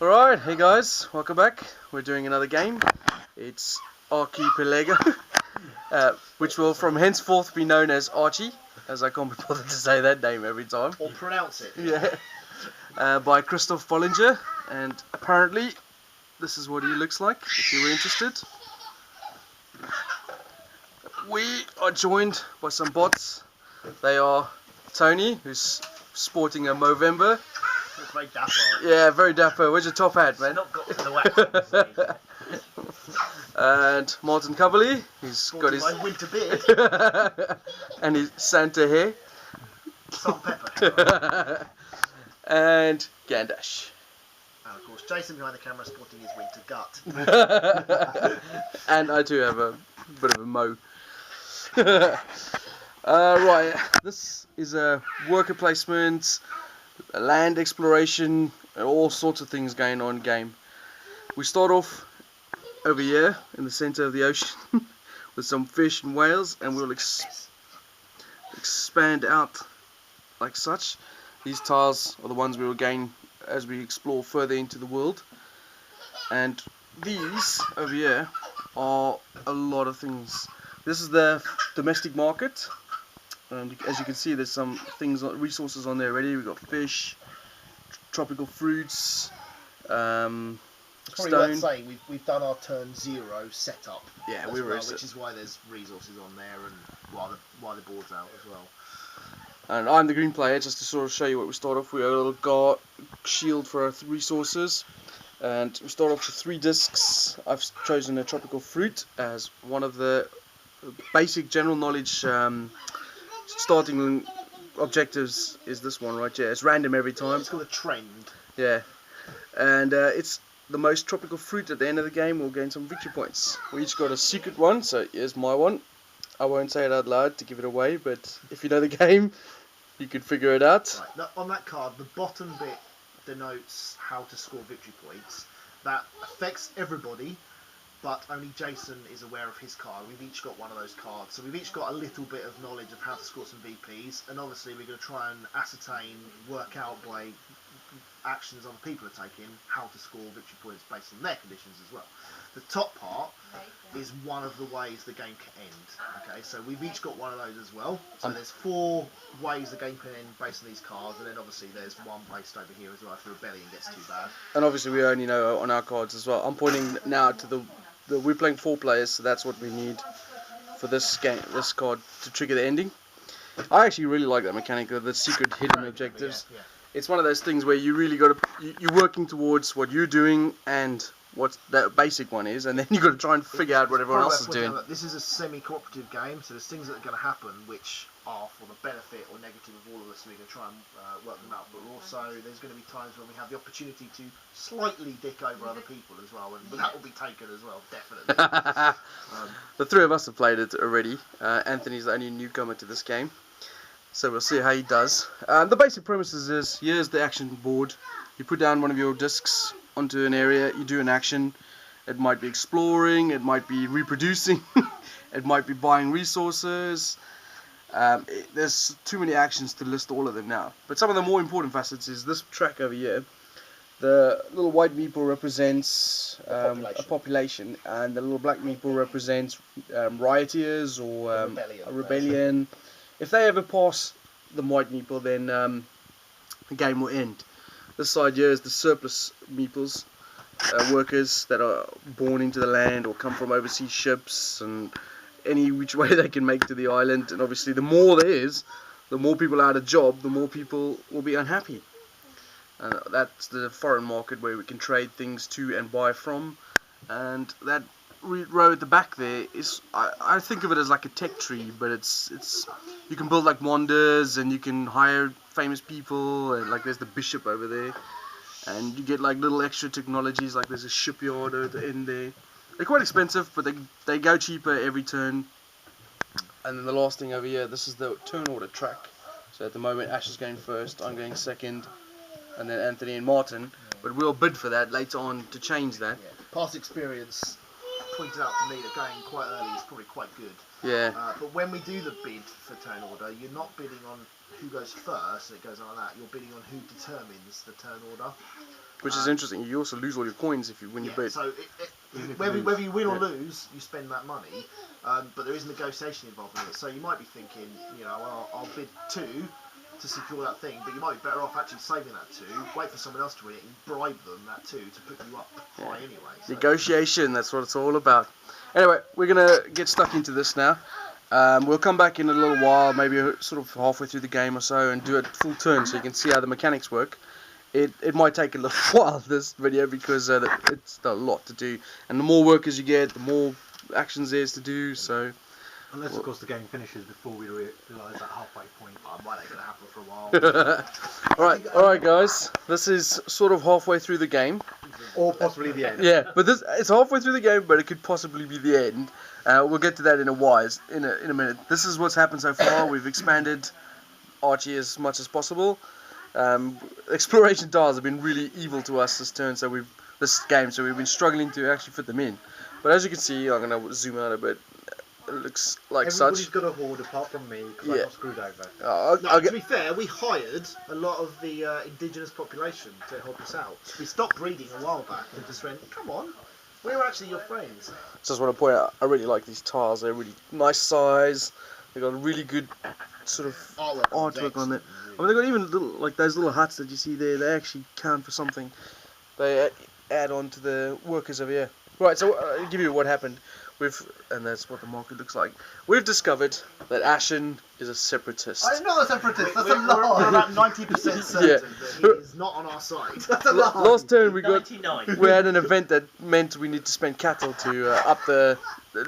Alright, hey guys, welcome back. We're doing another game. It's Archipelego, which will from henceforth be known as Archie, as I can't be bothered to say that name every time. Or pronounce it. Yeah. By Christoph Bollinger, and apparently this is what he looks like, if you were interested. We are joined by some bots. They are Tony, who's sporting a Movember. It's very dapper. Yeah, very dapper. Where's your top hat, man? Not got to the wax. And Martin Coverley, he's got his winter beard and his Santa hair. Salt and pepper. And Gandash. And of course, Jason behind the camera sporting his winter gut. And I too have a bit of a mo. Right, this is a worker placement, a land exploration, and all sorts of things going on in game. We start off over here in the center of the ocean with some fish and whales, and we'll expand out like such. These tiles are the ones we will gain as we explore further into the world, and these over here are a lot of things. This is the domestic market, and as you can see, there's some things, resources on there already. We've got fish, tropical fruits, it's probably stone. worth saying we've done our turn 0 setup. Yeah, as we were. well, which is why there's resources on there and why the board's out as well. And I'm the green player, just to sort of show you what we start off with. A little guard shield for our resources, and we start off with 3 discs. I've chosen a tropical fruit as one of the basic general knowledge starting objectives. Is this one right here? It's random every time. It's called a trend. Yeah, and it's the most tropical fruit. At the end of the game, we'll gain some victory points. We each got a secret one, so here's my one. I won't say it out loud to give it away, but if you know the game, you can figure it out. Right. Now, on that card, the bottom bit denotes how to score victory points. That affects everybody, but only Jason is aware of his card. We've each got one of those cards, so we've each got a little bit of knowledge of how to score some VPs, and obviously we're going to try and ascertain, work out by actions other people are taking, how to score victory points based on their conditions as well. The top part is one of the ways the game can end. Okay, so we've each got one of those as well. So there's 4 ways the game can end based on these cards, and then obviously there's one placed over here as well if the rebellion gets too bad. And obviously we only know on our cards as well. I'm pointing now to we're playing 4 players, so that's what we need for this game, this card, to trigger the ending. I actually really like that mechanic of the secret hidden objectives. Yeah. It's one of those things where you really got to, you're working towards what you're doing and what that basic one is, and then you've got to try and figure out what everyone else is doing. This is a semi-cooperative game, so there's things that are going to happen which are for the benefit or negative of all of us, so we're going to try and work them out, but also there's going to be times when we have the opportunity to slightly dick over other people as well, and that will be taken as well, definitely. The 3 of us have played it already. Anthony's the only newcomer to this game, so we'll see how he does. The basic premises is, here's the action board. You put down one of your discs onto an area, you do an action. It might be exploring, it might be reproducing, it might be buying resources. There's too many actions to list all of them now. But some of the more important facets is this track over here. The little white meeple represents a population, and the little black meeple represents rioters or a rebellion. If they ever pass the white meeple, then the game will end. This side here is the surplus meeples, workers that are born into the land or come from overseas ships, and any which way they can make to the island. And obviously the more there is, the more people out of job, the more people will be unhappy. And that's the foreign market where we can trade things to and buy from. And that row at the back there is, I think of it as like a tech tree, but it's you can build like wonders, and you can hire famous people, and like there's the bishop over there, and you get like little extra technologies, like there's a shipyard at the end there. They're quite expensive, but they go cheaper every turn. And then the last thing over here, this is the turn order track. So at the moment Ash is going first, I'm going second, and then Anthony and Martin, but we'll bid for that later on to change that. Yeah. Past experience pointed out to me that going quite early is probably quite good. Yeah. But when we do the bid for turn order, you're not bidding on who goes first and it goes on like that. You're bidding on who determines the turn order. Which is interesting. You also lose all your coins when you bid. So whether you win or lose, you spend that money. But there is negotiation involved in it. So you might be thinking, you know, well, I'll bid 2 to secure that thing, but you might be better off actually saving that 2, wait for someone else to win it, and bribe them that 2 to put you up high anyway. So. Negotiation, that's what it's all about. Anyway, we're gonna get stuck into this now. We'll come back in a little while, maybe sort of halfway through the game or so, and do it full turn so you can see how the mechanics work. It might take a little while, this video, because it's a lot to do, and the more workers you get, the more actions there is to do. So unless of course the game finishes before we realise that halfway point. Might ain't gonna happen for a while. Alright guys, this is sort of halfway through the game. Or possibly the end. Yeah, but it's halfway through the game, but it could possibly be the end. We'll get to that in a minute. This is what's happened so far. We've expanded Archie as much as possible. Exploration tiles have been really evil to us this turn, so we've been struggling to actually fit them in. But as you can see, I'm gonna zoom out a bit. It looks like Everybody's got a hoard apart from me because I got screwed over. To be fair, we hired a lot of the indigenous population to help us out. We stopped breeding a while back and just went, come on, we're actually your friends. Just want to point out, I really like these tiles. They're really nice size. They got a really good sort of artwork on it. I mean, they got even like those little huts that you see there. They actually count for something. They add on to the workers over here. Right, so I'll give you what happened. And that's what the market looks like. We've discovered that Ashen is a separatist. I'm not a separatist. That's a We're lie. about 90% certain that he is not on our side. That's a lie. Last turn we had an event that meant we need to spend cattle to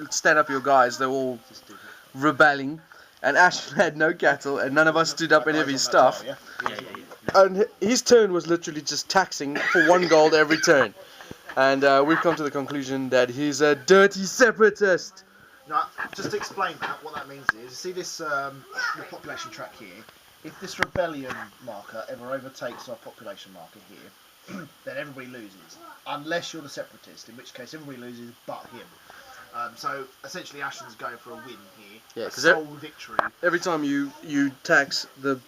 stand up your guys. They're all rebelling, and Ashen had no cattle, and none of us stood up any of his stuff. And his turn was literally just taxing for 1 gold every turn. And we've come to the conclusion that he's a dirty separatist. Now, just to explain that, what that means is, you see this the population track here. If this rebellion marker ever overtakes our population marker here, then everybody loses, unless you're the separatist, in which case everybody loses but him. So essentially, Ashen's going for a win here. Yeah, because sole victory. Every time you tax, the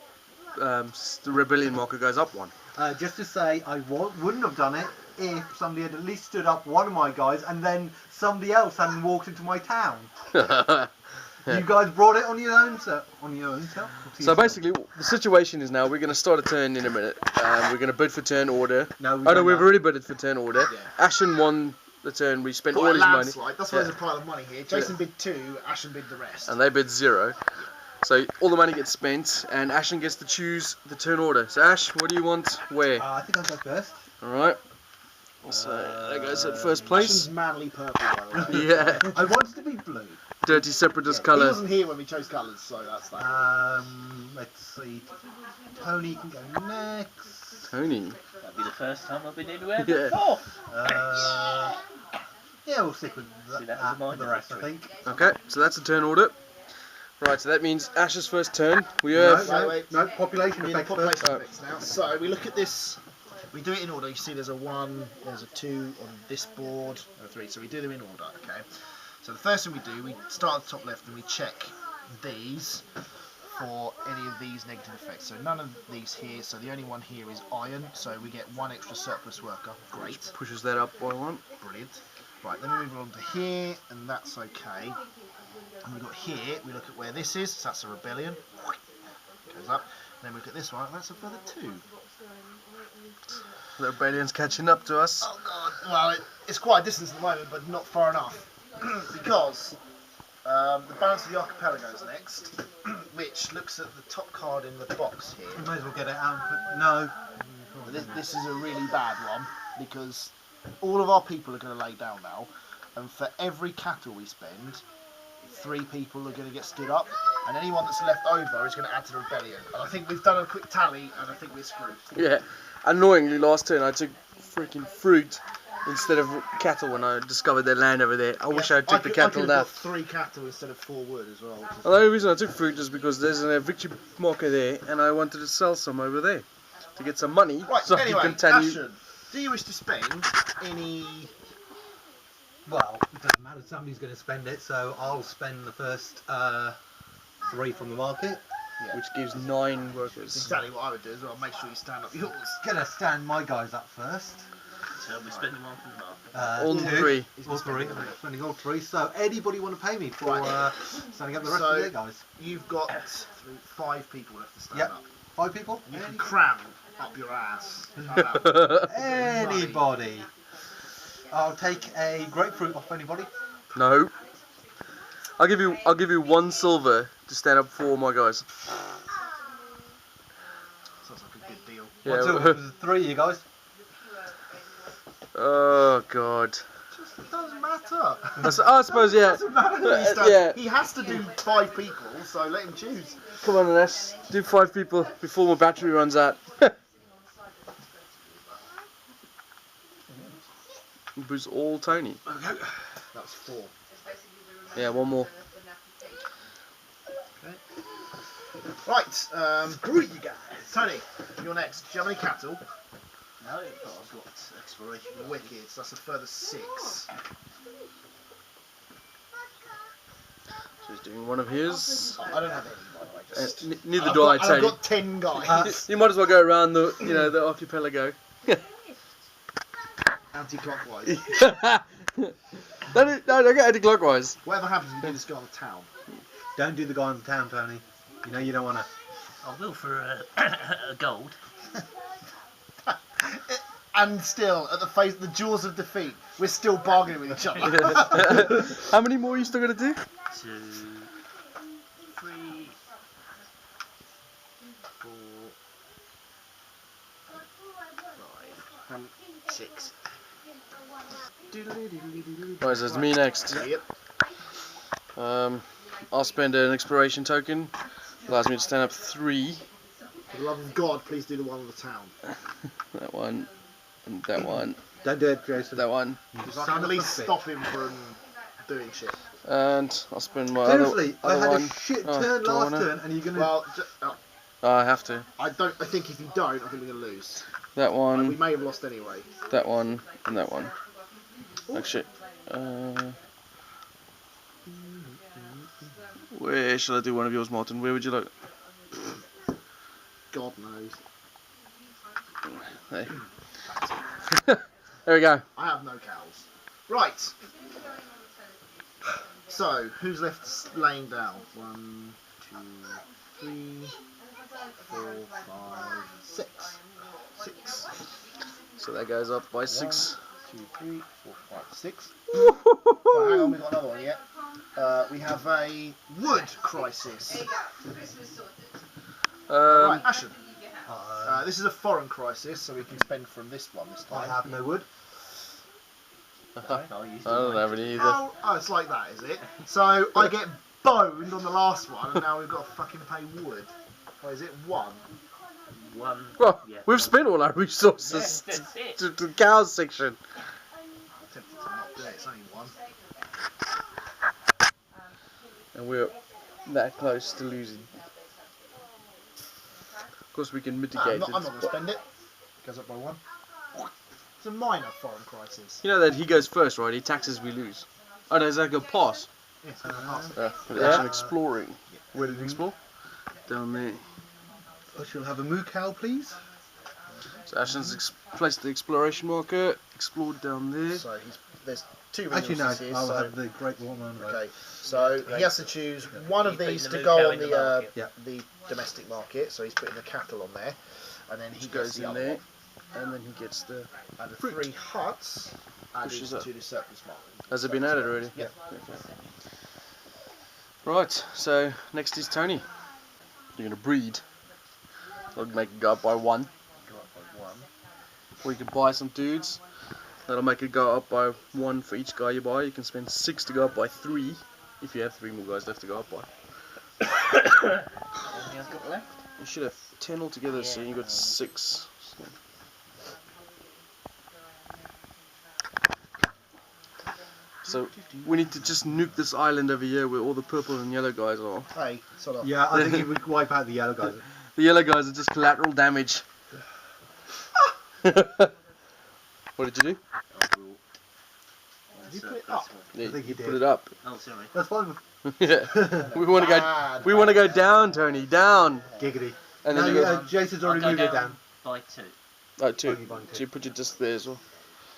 rebellion marker goes up 1. Just to say, I wouldn't have done it if somebody had at least stood up one of my guys and then somebody else hadn't walked into my town. You guys brought it on your own self. So basically, the situation is now we're going to start a turn in a minute. We're going to bid for turn order. No, we've already bidded for turn order. Yeah. Ashen won the turn. We spent all his money. That's why there's a pile of money here. Jason bid 2, Ashen bid the rest. And they bid 0. So all the money gets spent, and Ashen gets to choose the turn order. So Ash, what do you want? Where? I think I'll go first. All right. So that goes at first place. Ashen's manly purple, by the way. Yeah. I want it to be blue. Dirty separatist He colour. wasn't here when we chose colours, so that's that. Let's see. Tony can go next. Tony. That'll be the first time I've been anywhere Yeah. before. Yeah, we'll stick with See, that was for the rest, I think. Okay, so that's a turn order. Right, so that means Ash's first turn. We have No, population We're in the effects population first. effects now. So we look at this. We do it in order. You see, there's a 1, there's a 2 on this board, and a 3. So we do them in order. Okay. So the first thing we do, we start at the top left and we check these for any of these negative effects. So none of these here. So the only one here is iron. So we get 1 extra surplus worker. Great. pushes that up by 1. Brilliant. Right. Then we move on to here, and that's okay. And we've got here, we look at where this is, so that's a rebellion. Goes up. And then we look at this one, and that's a further 2. The rebellion's catching up to us. Oh god, well, it's quite a distance at the moment, but not far enough. Because the balance of the Archipelego is next, which looks at the top card in the box here. We may as well get it out. But no. This is a really bad one, because all of our people are going to lay down now, and for every cattle we spend, 3 people are going to get stood up, and anyone that's left over is going to add to the rebellion. And I think we've done a quick tally, and I think we're screwed. Yeah. Annoyingly, last turn I took freaking fruit instead of cattle when I discovered their land over there. I wish I took the cattle now. I could have got 3 cattle instead of 4 wood as well. The only reason I took fruit is because there's a victory marker there, and I wanted to sell some over there to get some money. Right, so anyway, I can continue. Ashen, do you wish to spend any... Well, it doesn't matter. Somebody's going to spend it, so I'll spend the first 3 from the market. Yeah. which gives 9 That's workers. exactly what I would do as well. Make sure you stand up yours. Gonna stand my guys up first. So we're spending one from the market. All 3. All 3. I'm spending all 3. So anybody want to pay me for standing up the rest So- of their guys? You've got 5 people left to stand Yep. up. 5 people? You can cram up your ass. Like that. Anybody. I'll take a grapefruit off anybody. No. I'll give you 1 silver to stand up for all my guys. Sounds like a good deal. Yeah. 1, 2, there's 3 of you guys. Oh god. It doesn't matter. I suppose yeah. It doesn't matter who he stands. Yeah. He has to do 5 people, so let him choose. Come on, let's do 5 people before my battery runs out. Boost all Tony. That's 4. Yeah, 1 more. Okay. Right, screw you guys. Tony, you're next. Do you have any cattle? No, but I've got exploration. Wicked, so that's a further 6. So he's doing one of his. I don't have any, by the way. Just... Neither I've do I, got, I've Tony. got 10 guys. You might as well go around the, the archipelago. Anti-clockwise. No, don't go anti-clockwise. Whatever happens, we do this guy on the town. Don't do the guy in the town, Tony. You know you don't want to. I will for a gold. And still, at the jaws of defeat, we're still bargaining with each other. How many more are you still going to do? 2, 3, 4, 5, 6. Right, so it's me next. Yep. I'll spend an exploration token. Allows me to stand up 3. For the love of God, please do the one on the town. That one, and that one, Don't do it, Jason. that one. Because I can at least stop him from doing shit. And I'll spend my Seriously, I other had one. a shit Oh, turn do I last wanna- turn, and you're gonna. Well, Oh, I have to. I think if you don't, I think we're going to lose. That We one, may have lost anyway. that one, and that one. Ooh. Actually, where shall I do one of yours, Martin? Where would you like? God knows. Hey. There we go. I have no cows. Right. So, who's left laying down? 1, 2, 3, 4, 5, 6. 6. So that goes up by 6. 2, 3, 4, 5, 6. Well, hang on, we've got another one yet. We have a wood crisis. Right, Ashen. This is a foreign crisis, so we can spend from this one this I time. have no wood. I don't have any either. Oh, it's like that, is it? So I get boned on the last one, and now we've got to fucking pay wood. Or is it 1? 1. Well, Yeah, we've 1. spent all our resources That's it. to the cows section. I'm tempted to not do it, it's only 1. And we're that close to losing. Of course, we can mitigate I'm not it. going to spend it. Goes up by 1. It's a minor foreign crisis. You know that he goes first, right? He taxes, we lose. Oh no, is that a good pass? Yes, I'm gonna pass it. Yeah. Action exploring. Where did he explore? Down there. I shall have a moo cow, please. So Ashton's placed the exploration marker. Explored down there. So there's 2 Actually, resources no. here. I'll so, have the great watermelon. okay, so he has to choose one of He's these putting to the go moo on cow in the market. Yeah. the domestic market. So he's putting the cattle on there, and then he Which gets goes the in other there. one. And then he gets the. And the fruit. 3 huts added Pushes up. to the surplus market. Has it been added already? Yeah. Okay. Right, so next is Tony. You're going to breed. That'll make it go up by 1. Go up by 1. Or you can buy some dudes. That'll make it go up by 1 for each guy you buy. You can spend 6 to go up by 3. If you have 3 more guys left to go up by. Anything I've got left? You should have 10 altogether, so Yeah, you got no. 6. So we need to just nuke this island over here where all the purple and yellow guys are. Hey, sort of. Yeah, I think if we could wipe out the yellow guys. The yellow guys are just collateral damage. What did you do? you put it up? Yeah, I think you put did. it up. Oh, sorry. That's fine. Yeah. We want to go. Bad. We want to go down, Tony. Down. Giggity. And No, then you go. Jason's I'll already go moved it down. by 2. Oh, two. Oh, you bind two. So you put your disc there as well.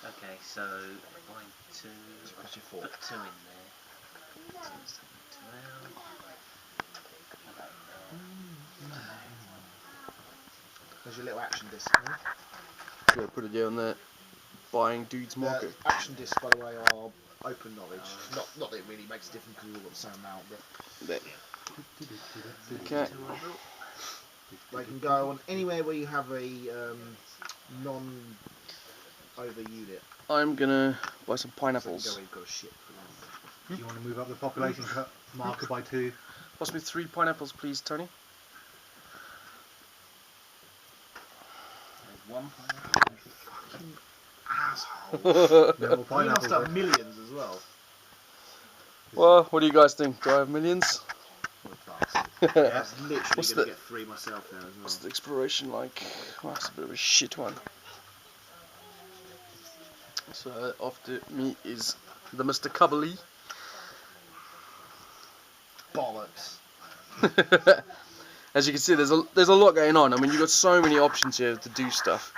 Okay, so bind 2. What's your 4? Put 2 in there. So let's take 2 out. Put that in there. There's your little action disc. Yeah, put it down there. Buying dude's market. The action discs, by the way, are open knowledge. Not that it really makes a difference because we've all got the same amount, but There. Okay. they can go on anywhere where you have a non-over unit. I'm gonna buy some So pineapples. you go where you've got a ship. Do you want to move up the population marker by 2? Pass me 3 pineapples, please, Tony. There's 1 pineapple. Fucking asshole. No more You must pineapples. have millions as well. Well, what do you guys think? Do I have millions? I Yeah. was literally What's going the- to get 3 myself there as well. What's the exploration like? Oh, it's a bit of a shit one. So after me is the Mr. Cubbly. Bollocks. As you can see, there's a lot going on. I mean, you've got so many options here to do stuff.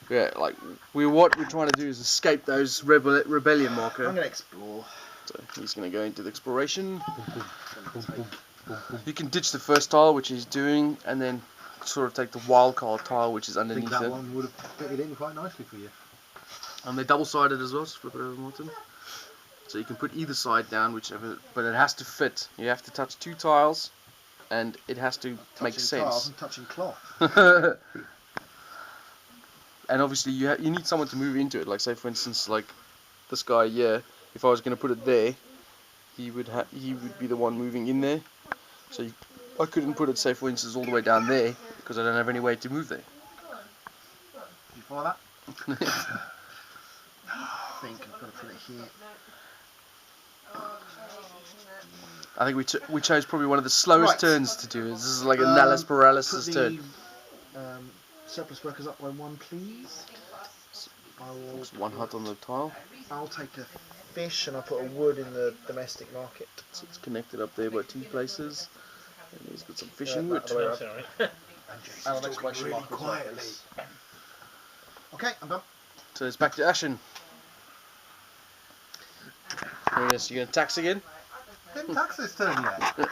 Yeah, like what we're trying to do is escape those rebellion I'm marker. going to explore. So he's going to go into the exploration. You can ditch the first tile, which he's doing, and then sort of take the wild card tile, which is I think underneath that it. one would have fitted in quite nicely for you. And they're double-sided as well. Just flip it over, Martin. So you can put either side down, whichever, but it has to fit. You have to touch 2 tiles, and it has to make Touching tiles sense. and touching cloth. And obviously you need someone to move into it. Like, say for instance, like this guy here. If I was going to put it there, he would be the one moving in there. So I couldn't put it, say for instance, all the way down there because I don't have any way to move there. You follow that? I think I've got to put it here. I think we chose probably one of the slowest Right. turns to do. This is like an analysis paralysis Put turn. the surplus workers up by 1, please. Just 1 hut on the tile. I'll take a fish and I'll put a wood in the domestic market. So it's connected up there by 2 places. And he's got some fishing Yeah, wood. that way around. Sorry. And an exclamation mark as well, please. Okay, I'm done. So it's back to action. Yes, you gonna tax again? Didn't tax this turn yet. Look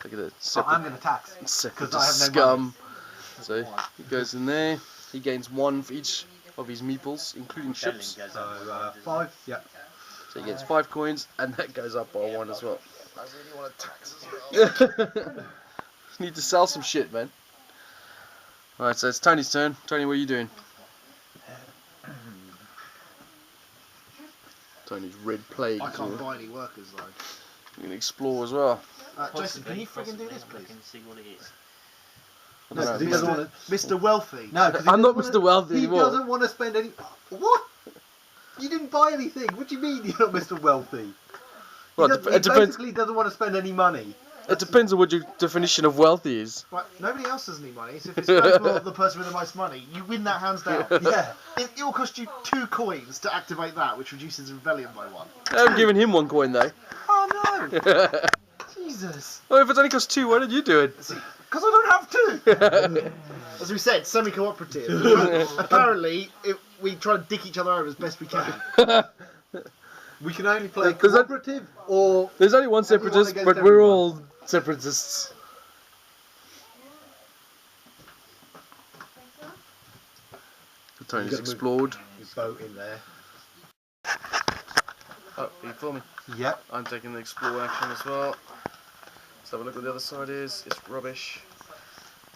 at that. So I'm going to tax. Separate 'cause I have no scum. So he goes in there. He gains 1 for each of his meeples, including ships. Goes So up. 5, yeah. So he gets 5 coins, and that goes up by 1 as well. I really want to tax as well. Need to sell some shit, man. Alright, so it's Tony's turn. Tony, what are you doing? Tony's red plague. I can't buy any workers though. You're gonna explore as well. Jason, can you friggin' do this, please? I can see what it is. I No, don't because he know. doesn't want to. Mr. Wealthy. No, 'cause he I'm not doesn't Mr. wanna- Wealthy He anymore. doesn't want to spend any. What? You didn't buy anything. What do you mean you're not Mr. Wealthy? Well, he it depends. basically doesn't want to spend any money. It depends on what your definition of wealthy is. Right, nobody else has any money, so if it's going for the person with the most money, you win that hands down. Yeah. It will cost you 2 coins to activate that, which reduces rebellion by 1. I'm giving him 1 coin though. Oh no! Well, Jesus! if it's only cost 2, why did you do it? Because I don't have 2! As we said, semi-cooperative. Apparently, we try to dick each other over as best we can. We can only play Does that- cooperative or. There's only 1 Everyone separatist, against but we're everyone. all separatists. Tony's gotta move. explored. His boat in there. Oh, you feel me? Yep. I'm taking the explore action as well. Let's have a look what the other side is. It's rubbish.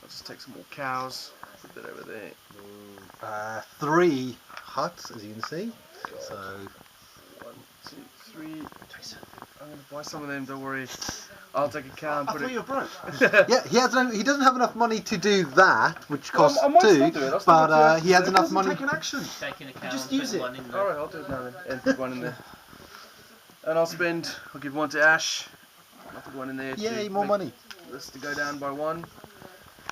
I'll just take some more cows. Put that over there. 3 huts, as you can see. So. 1, 2, 3. I'm gonna buy some of them. Don't worry. I'll take a cow and I put thought it. you were broke. Yeah, he doesn't have enough money to do that, which costs I might still 2, do it. I'll still but do it. he has It enough doesn't money. take an action. Taking a cow Just and use put it. 1 in there. Alright, I'll do it now then. And put 1 in there. And I'll give 1 to Ash. I'll put 1 in there. Yay, to more make money. This to go down by 1.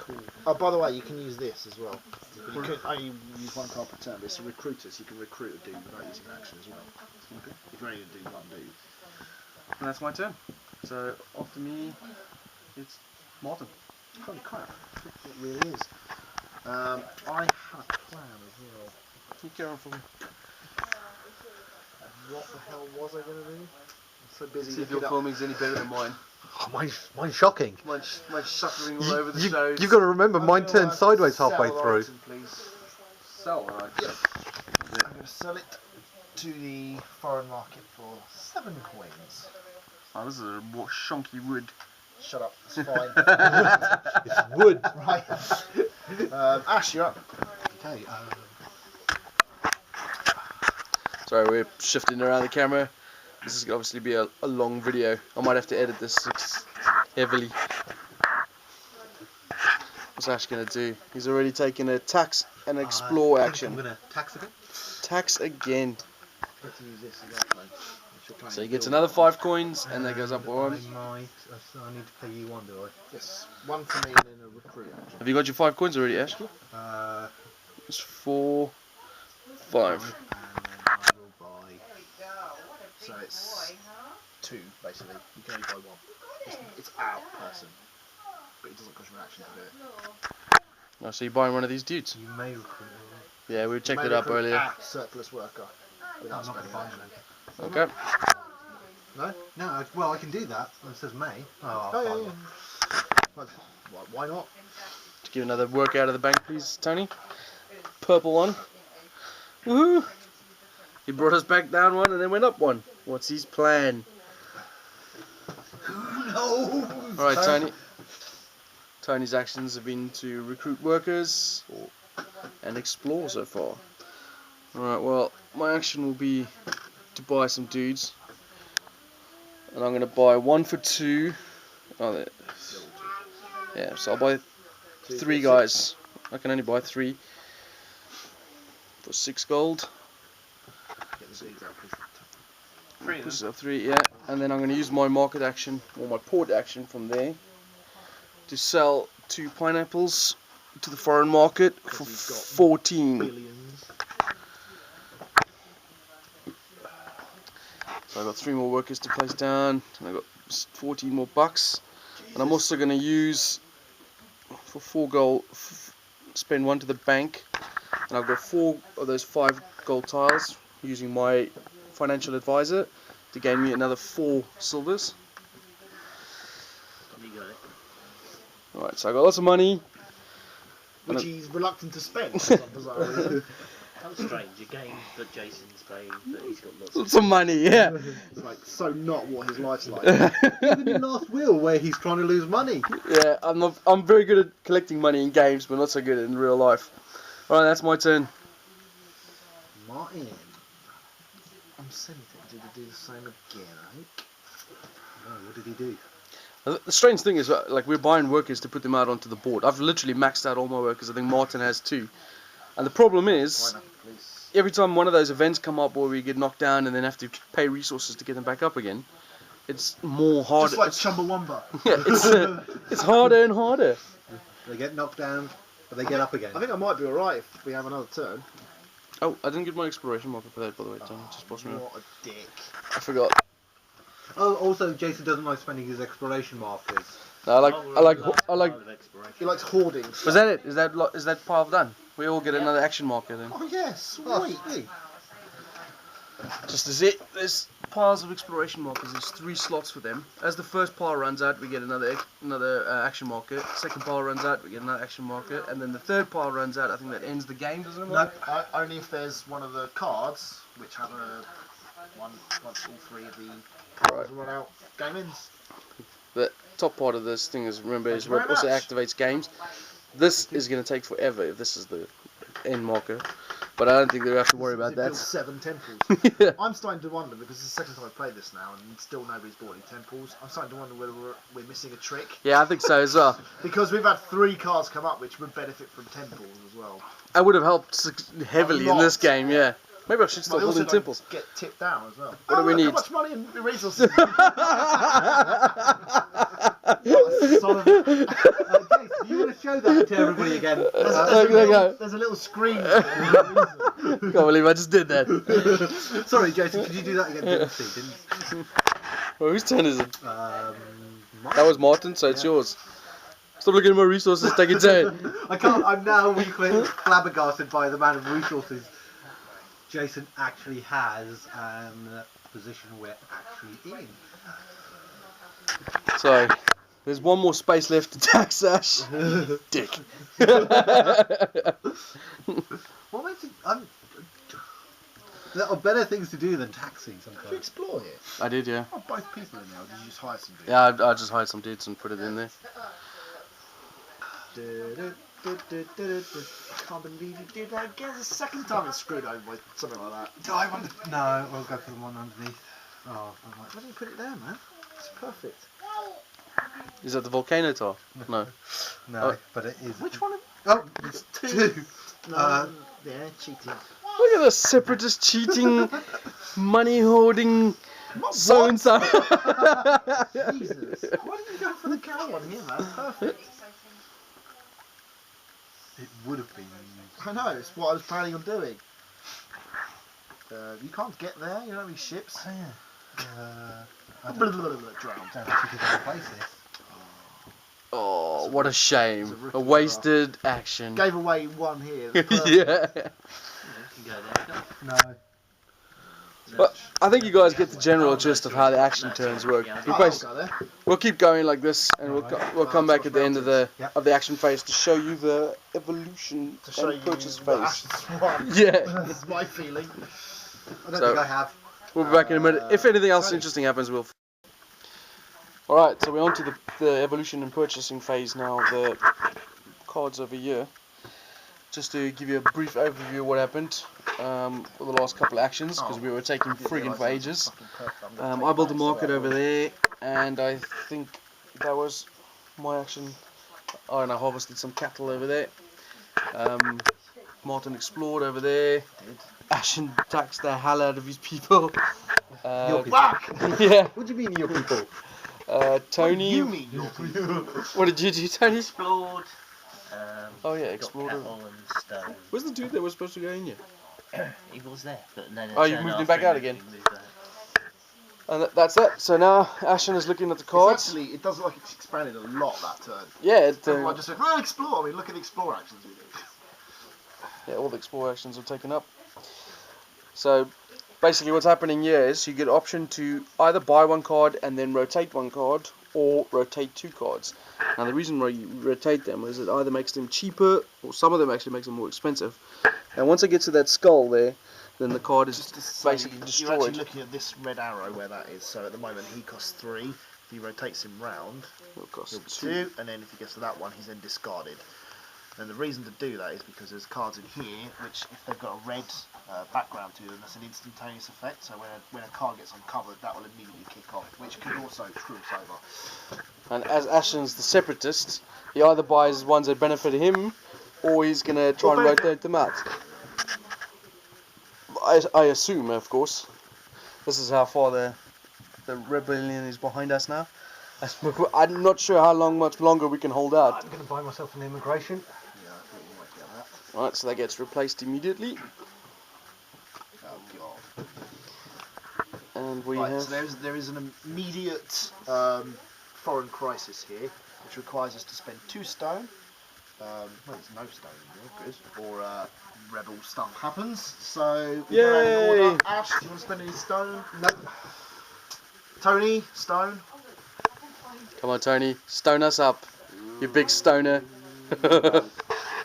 Cool. Oh, by the way, you can use this as well. You can only use one card per turn, but it's a recruiter, so you can recruit a dude without using an action as well. Okay. If you're only going to do one dude. And that's my turn. So after me, it's Martin. Holy crap, it really is. I had a plan as well. You carry on for me. What the hell was I going to do? I'm so busy. See if your filming's any better than mine. Oh, mine's shocking. Mine's shuffling all over the shows. You've got to remember, mine turned sideways halfway through. Item, please. Sell, right? Yeah. I'm going to sell it to the foreign market for 7 coins. Oh, this is a more shonky wood. Shut up, it's fine. It's wood. Right. Ash, you're up. Okay. Sorry, we're shifting around the camera. This is obviously be a long video. I might have to edit this heavily. What's Ash gonna do? He's already taken a tax and explore action. I'm gonna tax again. Tax again. Let's use this as well, So he gets another 5 coins, and that goes up 1. I need to pay you 1, do I? Yes, 1 for me and then a recruit action. Have you got your 5 coins already, Ash? It's 4, 5. And then I will buy. So it's 2 basically. You can only buy 1. It's our person, but it doesn't cost you an action to do it. Oh, so you're buying one of these dudes? You may recruit. Yeah, we checked You it may up recruit earlier. a surplus worker I'm without not gonna spending buy an them. action. Okay. No? No, well I can do that. It says may. Oh, I'll Oh, buy yeah, one. yeah. Why not? To give another work out of the bank, please, Tony. Purple one. Woohoo! He brought us back down 1 and then went up 1. What's his plan? No. Alright, Tony. Tony's actions have been to recruit workers and explore so far. Alright, well, my action will be to buy some dudes. And I'm going to buy 1 for 2. Oh, there. Yeah, so I'll buy 3 guys. I can only buy 3 for 6 gold. Get the dudes out, please. 3 of Push them. it up 3, yeah. And then I'm going to use my market action, or my port action from there, to sell 2 pineapples to the foreign market for Because he's got 14. Billions. So I've got 3 more workers to place down, and I've got 14 more bucks. And I'm also going to use, for 4 gold, spend 1 to the bank. And I've got 4 of those 5 gold tiles, using my financial advisor to gain me another 4 silvers. You got it. Alright, so I got lots of money. Which he's reluctant to spend for some bizarre reason. How strange, a game that Jason's playing, but he's got lots Lots of money, yeah. It's like so not what his life's like. Even in Last Will, where he's trying to lose money. Yeah, I'm very good at collecting money in games, but not so good in real life. Alright, that's my turn. Martin. I'm silly to do the same again, I think. Oh, what did he do? The strange thing is, like, we're buying workers to put them out onto the board. I've literally maxed out all my workers. I think Martin has 2. And the problem is, Pineapple, please. every time one of those events come up where we get knocked down and then have to pay resources to get them back up again, it's more harder. Just like Chumbawamba. Yeah, it's harder and harder. They get knocked down, but they get up again. I think I might be alright if we have another turn. Oh, I didn't get my exploration marker for that, by the way, Tony. Just pass me. What a dick. I forgot. Oh, also, Jason doesn't like spending his exploration markers. No, I like. He likes hoarding. Was that it? Is that pile done? We all get another action marker then. Oh yes, Oh, sweet. sweet. Just as it. There's piles of exploration markers. There's 3 slots for them. As the first pile runs out, we get another action marker. Second pile runs out, we get another action marker, and then the third pile runs out. I think that ends the game, doesn't it? No, only if there's one of the cards which have a once all 3 of the cards run out, game ends. The top part of this thing is, remember, is Thank you what also very much. activates games. This is going to take forever if this is the end marker, but I don't think they have to worry about It built that. 7 temples. Yeah. I'm starting to wonder, because it's the second time I've played this now and still nobody's bought any temples. I'm starting to wonder whether we're missing a trick. Yeah, I think so as well. Because we've had 3 cards come up which would benefit from temples as well. I would have helped heavily in this game, yeah. Maybe I should But start they also building don't temples. get tipped down as well. What do we look, need? How much money and resources? Son of a- Jason, do you want to show that to everybody again. There's a little screen. Can't believe I just did that. Sorry, Jason, could you do that again? Didn't see, Well, whose turn is it? mine. That was Martin, so it's yours. Stop looking at my resources, take it down. I can't. I'm now flabbergasted by the amount of resources Jason actually has and the position we're actually in. So, there's one more space left to tax Ash. Dick. What makes it? There are better things to do than taxing Did you sometimes. explore here? I did, yeah. Oh, both people in there. Or did you just hire some dude? Yeah, I just hired some dudes and put it in there. I can't believe you did that again. The second time it's screwed over by something like that. Do I want to? No, we'll go for the one underneath. Oh, Why didn't you put it there, man? It's perfect. Is that the volcano tile? No. no, Oh. but it is. Which one? Oh, it's two. No, yeah, cheating. Look at the separatist cheating, money hoarding, so and so. Jesus. Why didn't you go for the cow one here, man? Perfect. It would have been. I know, it's what I was planning on doing. You can't get there, you don't have any ships. Oh, yeah. I Blah, don't, blah, blah, blah, drowned. don't actually think I can place this. Oh, what a shame. rookie A wasted action. Gave away one here. It was perfect. Yeah. You can go there. No. Well, I think you guys get the general gist of how the action turns work. We'll keep going like this, and we'll come back at the end of the action phase to show you the evolution To show and you purchase the phase. Ash's one. Yeah. This is my feeling. I don't So- think I have. We'll be back in a minute. If anything else interesting happens, we'll. Alright, so we're on to the evolution and purchasing phase now of the cards over here. Just to give you a brief overview of what happened for the last couple of actions, because we were taking friggin' for ages. I built a market over there, and I think that was my action. Oh, and I harvested some cattle over there. Martin explored over there. Ashen taxed the hell out of his people. Your people. Yeah. What do you mean, your people? Tony. You mean your people? What did you do, Tony? Explored. Oh yeah, got explored. cattle and stone. Where's the dude that was supposed to go in here? He was there, but then Oh, you moved him back out again? And that's it. So now Ashen is looking at the cards. Actually, it does look like it's expanded a lot that turn. Yeah, Everyone just said, "Oh, explore." I mean, look at the explore actions we did. yeah, all the explore actions are taken up. So basically what's happening here is you get option to either buy one card and then rotate one card, or rotate two cards. Now the reason why you rotate them is it either makes them cheaper, or some of them actually makes them more expensive. And once it gets to that skull there, then the card is basically You're destroyed. actually looking at this red arrow where that is. So at the moment he costs 3. If he rotates him round, It'll cost he'll be 2. 2, and then if he gets to that one, he's then discarded. And the reason to do that is because there's cards in here which, if they've got a red background to them, that's an instantaneous effect. So when a card gets uncovered, that will immediately kick off, which could also screw us over. And as Ashen's the separatist, he either buys ones that benefit him, or he's going to try and rotate them out. I assume, of course. This is how far the rebellion is behind us now. I'm not sure how much longer we can hold out. I'm going to buy myself an immigration. Yeah, I thought you might get that. Right, so that gets replaced immediately. Oh god. And we Right, have... so there is an immediate foreign crisis here, which requires us to spend 2 stone. Well, there's no stone in there, good. Or rebel stuff happens. So we go in order. Ash, do you want to spend any stone? Nope. Tony, stone. Come on, Tony, stone us up, you big stoner.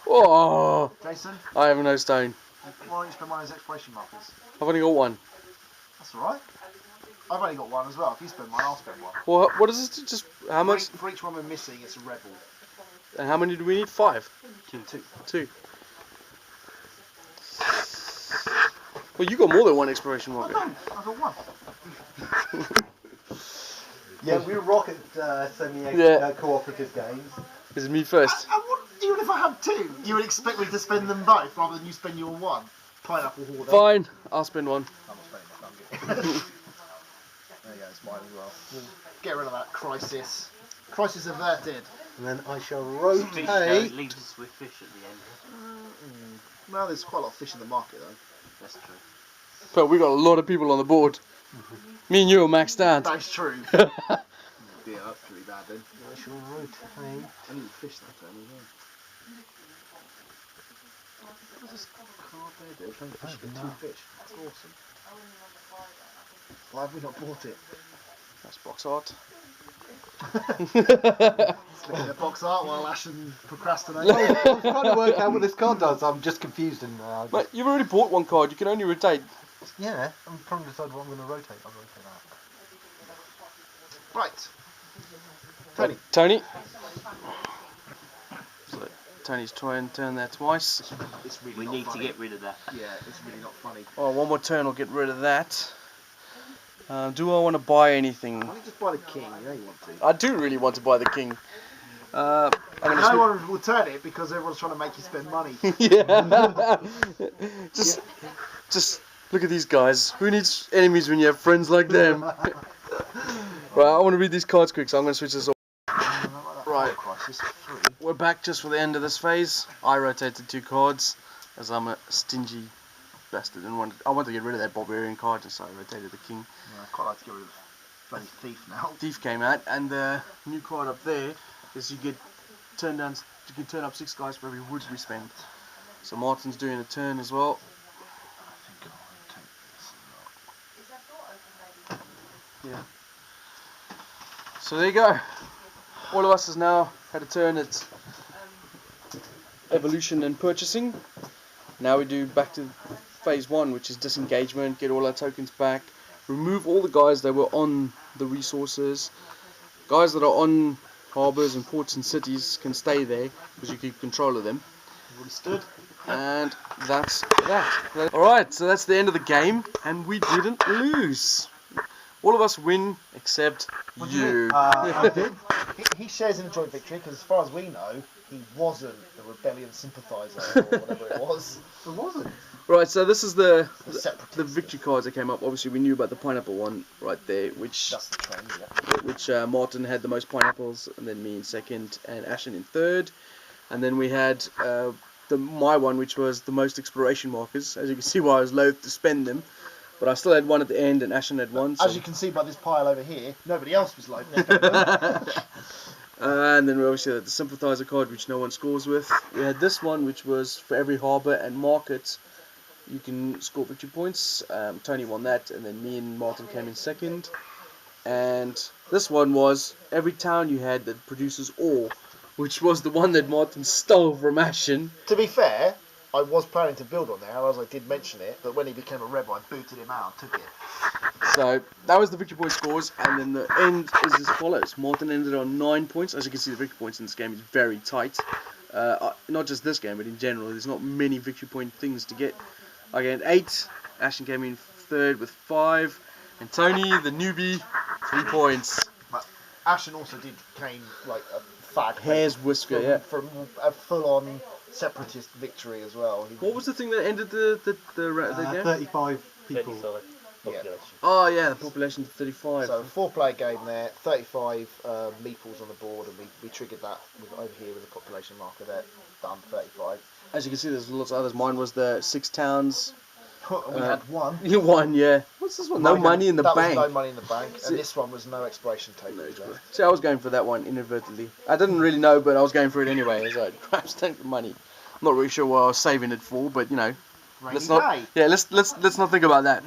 Oh, Jason, I have no stone. why don't you spend mine as exploration markers? I've only got one. That's alright. I've only got one as well. If you spend one, I'll spend one. Well, what is this? Just how much? For each one we're missing, it's a rebel. And how many do we need? 5. 2. 2. Well, you got more than one exploration I marker. don't. I've got one. Yeah, we rock at semi-cooperative games. This is me first. Even if I had 2, you would expect me to spend them both rather than you spend your one. Pineapple hoarder. Fine, I'll spend one. I'm not spending that. There you go, it's mine as well. We'll get rid of that crisis. Crisis averted. And then I shall Fish though, it rotate. leaves us with fish at the end. Well, there's quite a lot of fish in the market though. That's true. But we got a lot of people on the board. Me and you are maxed out. That's true. Yeah, that's pretty bad then. I shall rotate. I need fish that turn as well. What does this card there do? Playing fish, you get 2 fish. That's awesome. Why have we not bought it? That's box art. Let's look at the box art while Ashen procrastinates. I was trying to work out what this card does. I'm just confused and But you've already bought one card. You can only rotate. yeah, I'm trying to decide what I'm going to rotate. I'll rotate that. Right. Tony. Tony. So Tony's trying to turn that twice. It's really We not need funny. to get rid of that. Yeah, it's really not funny. Oh, one more turn. I'll get rid of that. Do I want to buy anything? Why don't you just buy the king? You know you want to. I do really want to buy the king. I'm And gonna no one will turn it because everyone's trying to make you spend money. yeah. Just look at these guys. Who needs enemies when you have friends like them? Right, I want to read these cards quick, so I'm going to switch this off. Right. Crisis 3. We're back just for the end of this phase. I rotated 2 cards, as I'm a stingy bastard and I want to get rid of that barbarian card, so I rotated the king. Yeah, I'd quite like to get rid of bloody thief now. Thief came out, and the new card up there is you can turn up 6 guys for every wood we spend. So Martin's doing a turn as well. I think I'll take this. Yeah. So there you go. All of us has now had a turn at evolution and purchasing. Now we do back to phase 1, which is disengagement, get all our tokens back, remove all the guys that were on the resources. Guys that are on harbours and ports and cities can stay there because you keep control of them. Understood. And that's that. Alright, so that's the end of the game, and we didn't lose. All of us win except you. I did. He shares in a joint victory because, as far as we know, he wasn't the rebellion sympathiser or whatever it was. It wasn't. Right, so this is the Separatist. victory cards that came up. Obviously, we knew about the pineapple one right there, which That's the trend, yeah. Martin had the most pineapples, and then me in second, and Ashen in third. And then we had my one, which was the most exploration markers. As you can see, why I was loath to spend them, but I still had one at the end, and Ashen had one. So. As you can see by this pile over here, nobody else was like that. And then we obviously had the sympathizer card, which no one scores with. We had this one, which was for every harbour and market you can score victory points. Tony won that, and then me and Martin came in second. And this one was every town you had that produces ore, which was the one that Martin stole from Ashen. To be fair, I was planning to build on there, as I did mention it, but when he became a rebel, I booted him out and took it. So that was the victory point scores, and then the end is as follows. Martin ended on 9 points. As you can see, the victory points in this game is very tight. Not just this game, but in general, there's not many victory point things to get. I gained 8. Ashen came in third with 5, and Tony, the newbie, 3 points. But Ashen also did gain like a fag. Hair's whisker, yeah. From a full-on separatist victory as well. What was the thing that ended the game? 35 people. 35 population. Oh yeah, the population 35. So 4-player game there, 35 meeples on the board, and we triggered that over here with a population marker there, done 35. As you can see, there's lots of others. Mine was the 6 towns. We had one. You won, yeah. What's this one? No money in the that bank. was no money in the bank, and this one was no exploration tokens left. See, I was going for that one inadvertently. I didn't really know, but I was going for it anyway. As I grabbed stank for money. I'm not really sure what I was saving it for, but you know, let's not. Yeah, let's not think about that.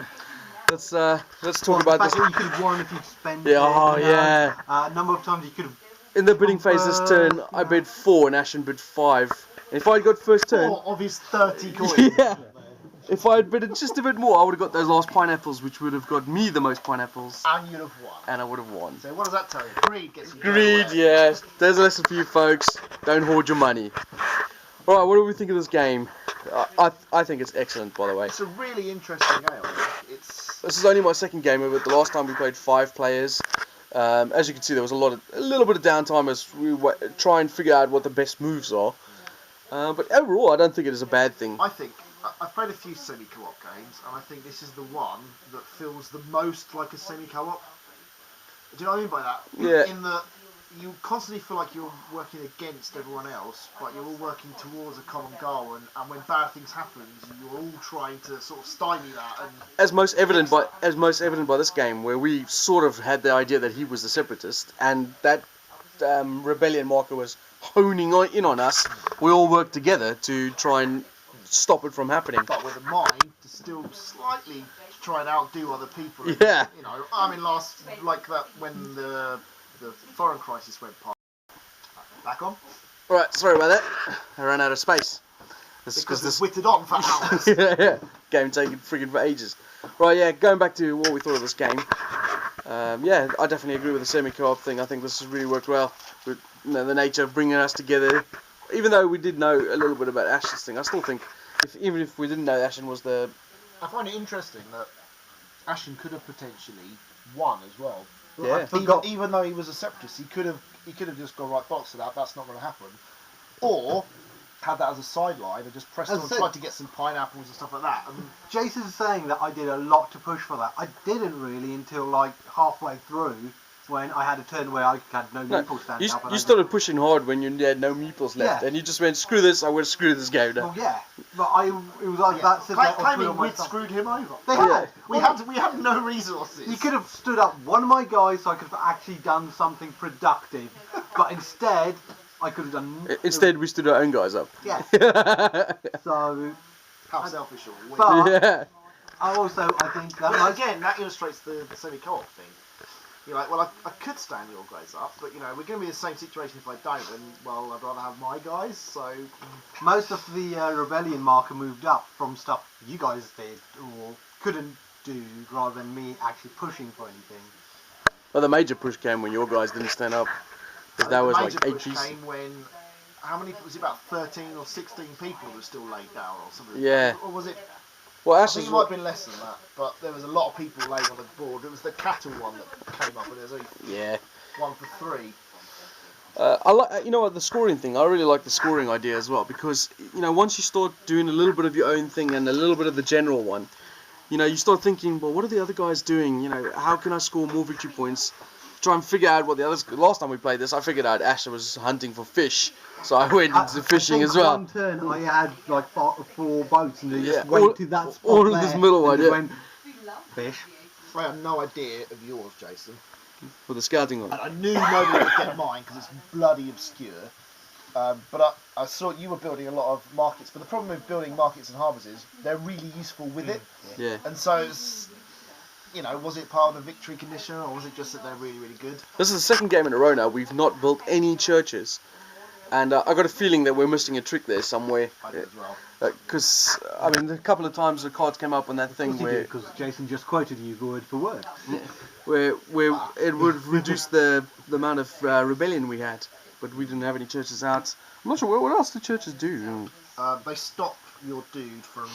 Let's talk about this. You could have won if you'd spent Yeah, it, oh you know. yeah. Number of times you could have. In the bidding phase this turn, I bid 4 and Ashen bid 5. And if I'd got first turn, 4 of his 30 coins. yeah. If I had bid just a bit more, I would have got those last pineapples, which would have got me the most pineapples, And you'd have won. and I would have won. So what does that tell you? Greed gets you Greed, nowhere. yes. There's a lesson for you folks. Don't hoard your money. Alright, what do we think of this game? I think it's excellent, by the way. It's a really interesting game. It's This is only my second game of it. The last time we played 5 players. As you can see, there was a little bit of downtime as we try and figure out what the best moves are. But overall, I don't think it is a bad thing. I think I've played a few semi-co-op games, and I think this is the one that feels the most like a semi-co-op. Do you know what I mean by that? Yeah. In that you constantly feel like you're working against everyone else, but you're all working towards a common goal. And when bad things happen, you're all trying to sort of stymie that. And as most evident by this game, where we sort of had the idea that he was the separatist, and that rebellion marker was honing in on us. We all worked together to try and stop it from happening. But with a mind to still slightly try and outdo other people. And, Yeah. You know, I mean, like that when the foreign crisis went past. Back on. Right, sorry about that. I ran out of space. Because it's witted on for hours. Yeah. Game taking friggin' for ages. Right, yeah, going back to what we thought of this game. Yeah, I definitely agree with the semi-co-op thing. I think this has really worked well. With the nature of bringing us together. Even though we did know a little bit about Ashen's thing, I still think, even if we didn't know Ashen was the... I find it interesting that Ashen could have potentially won as well. Yeah. Even though he was a separatist, he could have just gone right box to that. That's not going to happen. Or had that as a sideline and just pressed on and tried to get some pineapples and stuff like that. And Jason's saying that I did a lot to push for that. I didn't really until like halfway through when I had a turn where I had no meeples standing up. You started pushing hard when you had no meeples left, and you just went, screw this, I will screw this game now. Well, yeah, but it was like that. Claiming we'd screwed him over. They had. We had no resources. You could have stood up one of my guys so I could have actually done something productive, but instead I could have done... Instead we stood our own guys up. Yeah. So... How selfish are we? But Yeah. I think that... Well, again, that illustrates the semi-co-op thing. You're like, well, I could stand your guys up, but, you know, we're going to be in the same situation if I don't, and, well, I'd rather have my guys, so... Most of the rebellion marker moved up from stuff you guys did, or couldn't do, rather than me actually pushing for anything. Well, the major push came when your guys didn't stand up. Because that was like 8 push pieces. came when... How many... Was it about 13 or 16 people who were still laid down, or something? Yeah. Or was it... Well, I think it might have been less than that, but there was a lot of people laying on the board. It was the cattle one that came up, and there was only one for 3. I like, you know what, the scoring thing. I really like the scoring idea as well, because you know, once you start doing a little bit of your own thing and a little bit of the general one, you know, you start thinking, well, what are the other guys doing? You know, how can I score more victory points? Try and figure out what the others. Last time we played this, I figured out Asher was hunting for fish, so I went into fishing as well. One turn I had like 4 boats, and they just all, went to that spot all there, of this middle one, and just went, fish. I had no idea of yours, Jason. For the scouting one. And I knew nobody would get mine because it's bloody obscure. But I saw you were building a lot of markets. But the problem with building markets and harbours is they're really useful with it. Yeah. And so it's, you know, was it part of the victory condition, or was it just that they're really, really good? This is the second game in a row now. We've not built any churches. And I got a feeling that we're missing a trick there somewhere. I did as well. Because, I mean, a couple of times the cards came up on that thing where... Because Jason just quoted you word for word. Where it would reduce the amount of rebellion we had. But we didn't have any churches out. I'm not sure, what else do churches do? They stop your dude from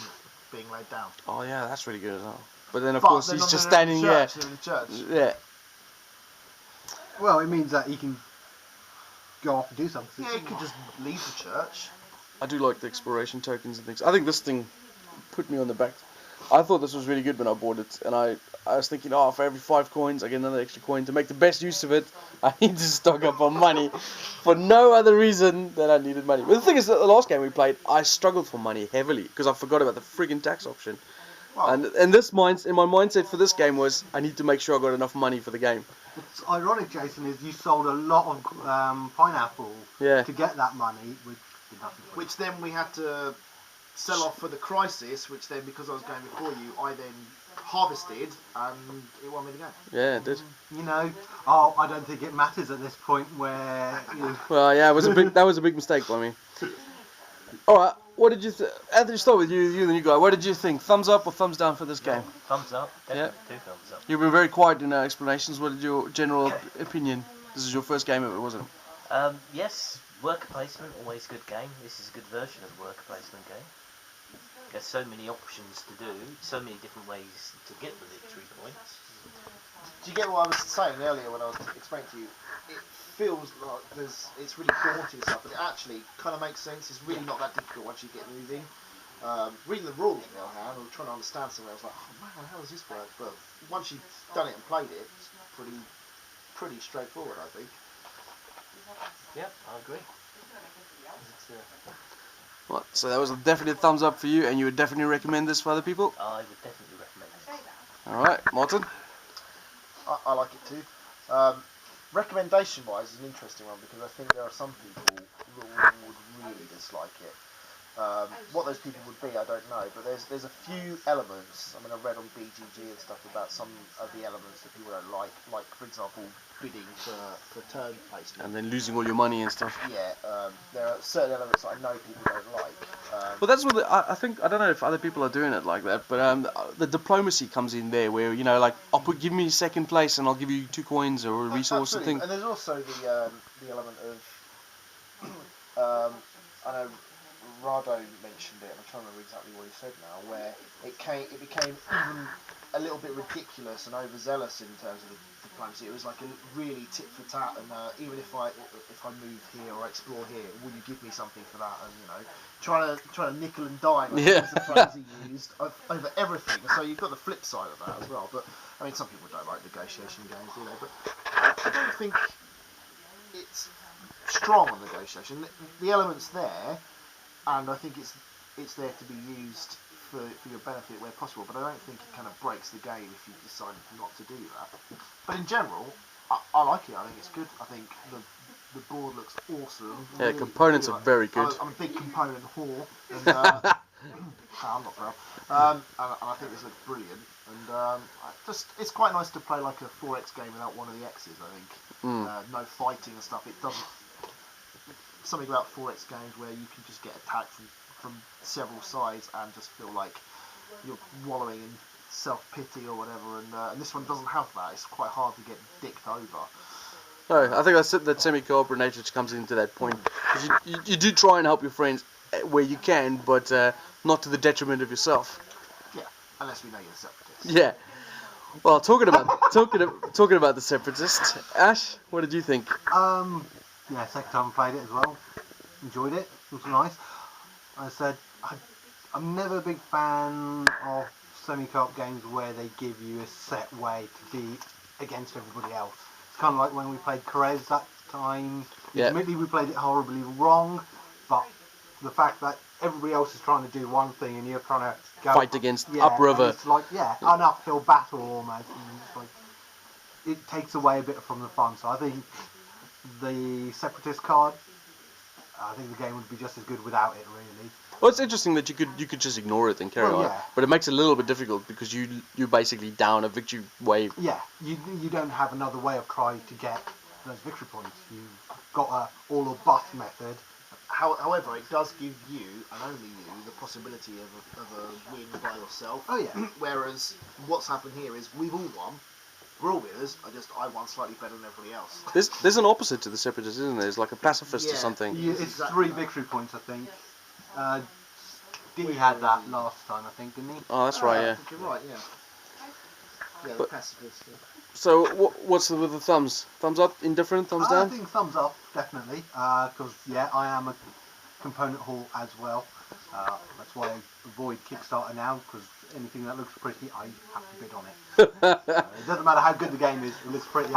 being laid down. Oh yeah, that's really good as well. But then of course he's just standing there. In the church. Yeah. Well, it means that he can go off and do something. Yeah, he could just leave the church. I do like the exploration tokens and things. I think this thing put me on the back. I thought this was really good when I bought it, and I was thinking, oh, for every 5 coins I get another extra coin. To make the best use of it, I need to stock up on money for no other reason than I needed money. But the thing is that the last game we played, I struggled for money heavily because I forgot about the friggin' tax option. Well, And this my mindset for this game was, I need to make sure I got enough money for the game. What's ironic, Jason, is you sold a lot of pineapple to get that money, which did nothing for you. which then we had to sell off for the crisis, which then, because I was going before you, I then harvested, and it won me the game. Yeah, it did. You know, I don't think it matters at this point where... Well, yeah, that was a big mistake by me. All right, what did you Anthony, start with you the new guy. What did you think? Thumbs up or thumbs down for this game? Thumbs up, definitely 2 thumbs up. You've been very quiet in our explanations. What is your general opinion? This is your first game of it, wasn't it? Yes, worker placement, always good game. This is a good version of the worker placement game. There's so many options to do, so many different ways to get the victory points. Do you get what I was saying earlier when I was explaining to you? It feels like it's really daunting stuff, but it actually kind of makes sense. It's really not that difficult once you get moving. Reading the rules beforehand, or trying to understand something, I was like, oh man, how does this work? But once you've done it and played it, it's pretty straightforward, I think. Yep, I agree. It's, Right, so that was definitely a thumbs up for you, and you would definitely recommend this for other people. I would definitely recommend it. All right, Martin. I like it too. Recommendation-wise, is an interesting one because I think there are some people who would really dislike it. What those people would be, I don't know, but there's a few elements. I mean, I read on BGG and stuff about some of the elements that people don't like for example, bidding for turn placement. And then losing all your money and stuff. Yeah, there are certain elements that I know people don't like. Well, that's what I think. I don't know if other people are doing it like that, but the diplomacy comes in there, where like give me second place and I'll give you 2 coins or a resource or Absolutely. thing. And there's also the element of I know Rado mentioned it, and I'm trying to remember exactly what he said now, where it became even a little bit ridiculous and overzealous in terms of the diplomacy. It was like a really tit for tat, and even if I move here or explore here, will you give me something for that? And trying to nickel and dime on the phrase he used over everything. So you've got the flip side of that as well. But I mean, some people don't like negotiation games, do they? But I don't think it's strong on negotiation. The element's there, and I think it's there to be used for your benefit where possible, but I don't think it kind of breaks the game if you decide not to do that. But in general, I like it. I think it's good. I think the board looks awesome. Yeah, really, components are very good. I'm a big component whore, and I'm not proud. And I think this looks brilliant. And it's quite nice to play like a 4x game without one of the X's. I think no fighting and stuff. It doesn't. Something about 4x games where you can just get attacked from several sides and just feel like you're wallowing in self-pity or whatever, and this one doesn't have that. It's quite hard to get dicked over. No, I think that's it, that semi-cooperative nature comes into that point. You do try and help your friends where you can, but not to the detriment of yourself. Yeah, unless we know you're separatists. Yeah. Well, talking about the separatists, Ash, what did you think? Yeah, second time I played it as well. Enjoyed it. It was nice. I said I'm never a big fan of semi-co-op games where they give you a set way to be against everybody else. It's kind of like when we played Carez that time. Yeah. Admittedly, we played it horribly wrong, but the fact that everybody else is trying to do one thing and you're trying to fight against upriver. It's like an uphill battle almost. And it's like it takes away a bit from the fun. So I think the separatist card, I think the game would be just as good without it, really. Well, it's interesting that you could just ignore it and carry on, but it makes it a little bit difficult because you're basically down a victory wave. Yeah, you don't have another way of trying to get those victory points. You've got a all or bust method. However, it does give you, and only you, the possibility of a win by yourself. Oh yeah. Whereas what's happened here is we've all won. We're all winners. I won slightly better than everybody else. There's an opposite to the separatist, isn't there? There's like a pacifist or something. Yeah, it's 3 victory points, I think. Diddy had that last time, I think, didn't he? Oh, that's right, yeah. I think you're right, yeah. Yeah, the pacifist. Yeah. So what's with the thumbs? Thumbs up, indifferent, thumbs down? I think thumbs up, definitely. Because, I am a component whore as well. That's why I avoid Kickstarter now, because anything that looks pretty, I have to bid on it. It doesn't matter how good the game is, it looks pretty.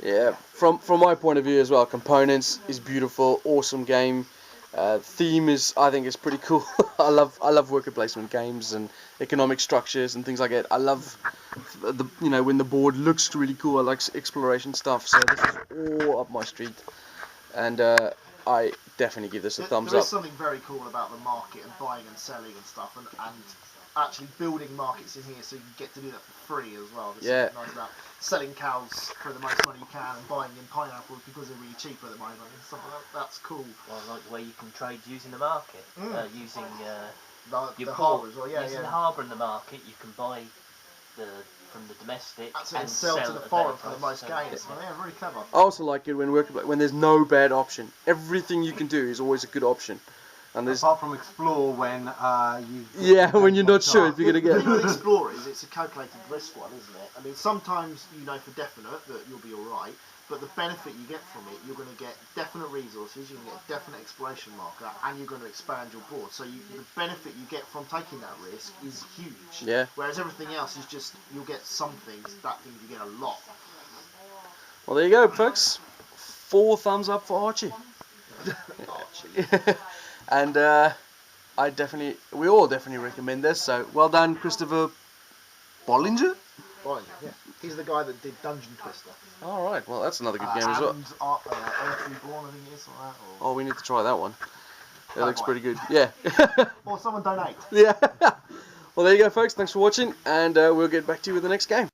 Yeah, from my point of view as well, components is beautiful, awesome game. Theme I think is pretty cool. I love worker placement games and economic structures and things like that. I love when the board looks really cool. I like exploration stuff, so this is all up my street. And I definitely give this a thumbs up. There is something very cool about the market and buying and selling and stuff, and actually building markets in here, so you get to do that for free as well. There's something nice about selling cows for the most money you can and buying in pineapples because they're really cheap at the moment and stuff like that. That's cool. Well, like the way you can trade using the market, using the harbour as well. Using the harbour and the market, you can buy from the domestic and sell to the foreign for the most gains. Yeah, really clever. I also like it when there's no bad option. Everything you can do is always a good option. And apart from explore when when you're not sure if you're going to get. The thing with explorers, it's a calculated risk one, isn't it? I mean, sometimes you know for definite that you'll be alright, but the benefit you get from it, you're going to get definite resources, you can get a definite exploration marker, and you're going to expand your board. So the benefit you get from taking that risk is huge. Yeah. Whereas everything else is just, you'll get some things, that thing you get a lot. Well, there you go, folks. 4 thumbs up for Archie. And we all definitely recommend this. So well done, Christopher Bollinger. Yeah. He's the guy that did Dungeon Twister. All right. Well, that's another good game as well. Earth Reborn, I think it is, like that. Or... Oh, we need to try that one. That looks one. pretty good. Yeah. Or someone donate. Yeah. Well, there you go, folks. Thanks for watching, and we'll get back to you with the next game.